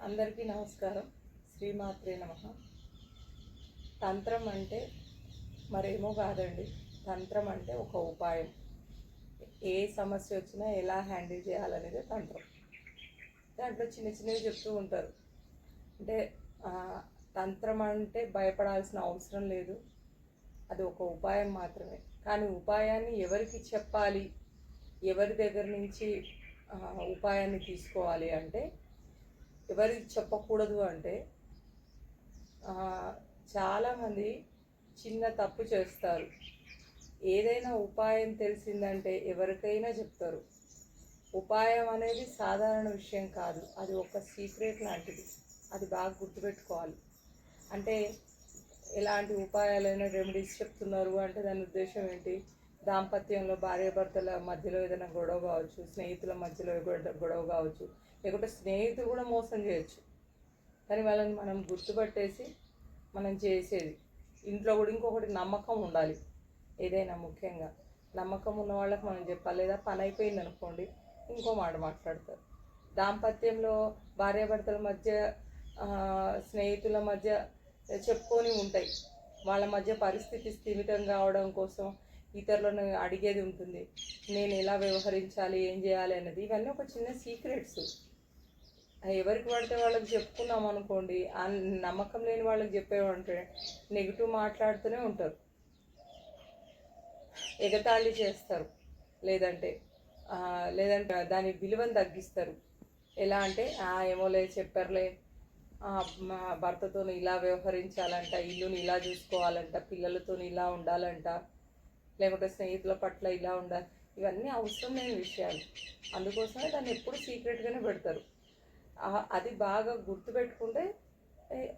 అందరికీ నమస్కారం. శ్రీమాత్రే నమః. తంత్రం అంటే మరేమో కాదండి. తంత్రం అంటే ఒక ఉపాయం. ఏ సమస్య వచ్చినా ఎలా హ్యాండిల్ చేయాలనేది తంత్రం. దాంట్లో చిన్న చిన్నవి చెప్తూ ఉంటారు. అంటే తంత్రం అంటే భయపడాల్సిన అవసరం లేదు, అది ఒక ఉపాయం మాత్రమే. కానీ ఉపాయాన్ని ఎవరికి చెప్పాలి, ఎవరి దగ్గర నుంచి ఉపాయాన్ని తీసుకోవాలి అంటే, ఎవరికి చెప్పకూడదు అంటే, చాలామంది చిన్న తప్పు చేస్తారు. ఏదైనా ఉపాయం తెలిసిందంటే ఎవరికైనా చెప్తారు. ఉపాయం అనేది సాధారణ విషయం కాదు, అది ఒక సీక్రెట్ లాంటిది. అది బాగా గుర్తుపెట్టుకోవాలి. అంటే ఎలాంటి ఉపాయాలైనా రెమెడీస్ చెప్తున్నారు అంటే దాని ఉద్దేశం ఏంటి? దాంపత్యంలో భార్యాభర్తల మధ్యలో ఏదైనా గొడవ కావచ్చు, స్నేహితుల మధ్యలో గొడవ కావచ్చు, లేకుంటే స్నేహితులు కూడా మోసం చేయొచ్చు. కానీ వాళ్ళని మనం గుర్తుపట్టేసి మనం చేసేది. ఇంట్లో కూడా ఇంకొకటి నమ్మకం ఉండాలి. ఏదైనా ముఖ్యంగా నమ్మకం ఉన్న వాళ్ళకి మనం చెప్పాలి. లేదా పని అయిపోయింది అనుకోండి, ఇంకో మాట మాట్లాడతారు. దాంపత్యంలో భార్యాభర్తల మధ్య, స్నేహితుల మధ్య చెప్పుకొని ఉంటాయి. వాళ్ళ మధ్య పరిస్థితి స్థిమితం కావడం కోసం ఇతరులను అడిగేది ఉంటుంది. నేను ఎలా వ్యవహరించాలి, ఏం చేయాలి అన్నది. ఇవన్నీ ఒక చిన్న సీక్రెట్స్. ఎవరికి పడితే వాళ్ళకి చెప్పుకున్నాం అనుకోండి, ఆ నమ్మకం లేని వాళ్ళకి చెప్పేవంటే నెగిటివ్ మాట్లాడుతూనే ఉంటారు, ఎగతాళి చేస్తారు, లేదంటే దాని విలువను తగ్గిస్తారు. ఎలా అంటే ఏమోలే చెప్పర్లే, మా భర్తతో ఇలా వ్యవహరించాలంట, ఇల్లుని ఇలా చూసుకోవాలంట, పిల్లలతో ఇలా ఉండాలంట, లేకుంటే స్నేహితుల పట్ల ఇలా ఉండాలి. ఇవన్నీ అవసరం లేని విషయాలు. అందుకోసమే దాన్ని ఎప్పుడు సీక్రెట్గానే పెడతారు. అది బాగా గుర్తుపెట్టుకుంటే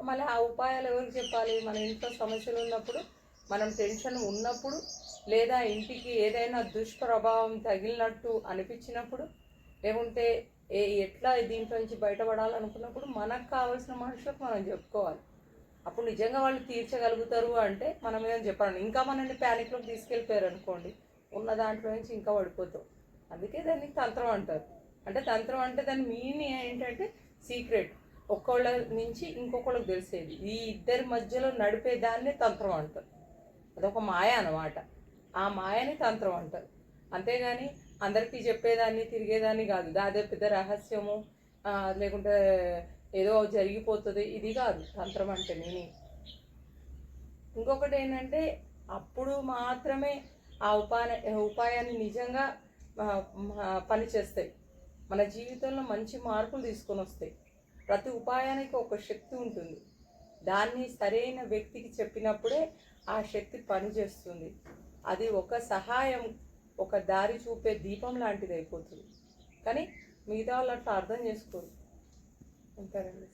మళ్ళీ ఆ ఉపాయాలు ఎవరికి చెప్పాలి? మన ఇంట్లో సమస్యలు ఉన్నప్పుడు, మనం టెన్షన్ ఉన్నప్పుడు, లేదా ఇంటికి ఏదైనా దుష్ప్రభావం తగిలినట్టు అనిపించినప్పుడు, లేకుంటే ఎట్లా దీంట్లో నుంచి బయటపడాలనుకున్నప్పుడు మనకు కావాల్సిన మనుషులకు మనం చెప్పుకోవాలి. అప్పుడు నిజంగా వాళ్ళు తీర్చగలుగుతారు. అంటే మనం ఏమైనా చెప్పాలి, ఇంకా మనల్ని ప్యానిక్లోకి తీసుకెళ్ళిపోయారు అనుకోండి, ఉన్న దాంట్లో నుంచి ఇంకా పడిపోతాం. అందుకే దాన్ని తంత్రం అంటారు. అంటే తంత్రం అంటే దాని మీనింగ్ ఏంటంటే సీక్రెట్, ఒక్కొళ్ళ నుంచి ఇంకొకళ్ళకి తెలిసేది. ఈ ఇద్దరి మధ్యలో నడిపే దాన్ని తంత్రం అంటారు. అదొక మాయ అన్నమాట. ఆ మాయని తంత్రం అంటారు. అంతేగాని అందరికీ చెప్పేదాన్ని, తిరిగేదాన్ని కాదు. అదే పెద్ద రహస్యము, లేకుంటే ఏదో జరిగిపోతుంది, ఇది కాదు తంత్రం అంటే మీనింగ్. ఇంకొకటి ఏంటంటే, అప్పుడు మాత్రమే ఆ ఉపాయాన్ని నిజంగా పనిచేస్తాయి. మన జీవితంలో మంచి మార్పులు తీసుకొని వస్తాయి. ప్రతి ఉపాయానికి ఒక శక్తి ఉంటుంది. దాన్ని సరైన వ్యక్తికి చెప్పినప్పుడే ఆ శక్తి పనిచేస్తుంది. అది ఒక సహాయం, ఒక దారి చూపే దీపం లాంటిది అయిపోతుంది. కానీ మిగతా వాళ్ళు అట్లా అర్థం చేసుకోరు. ఉంటారండి.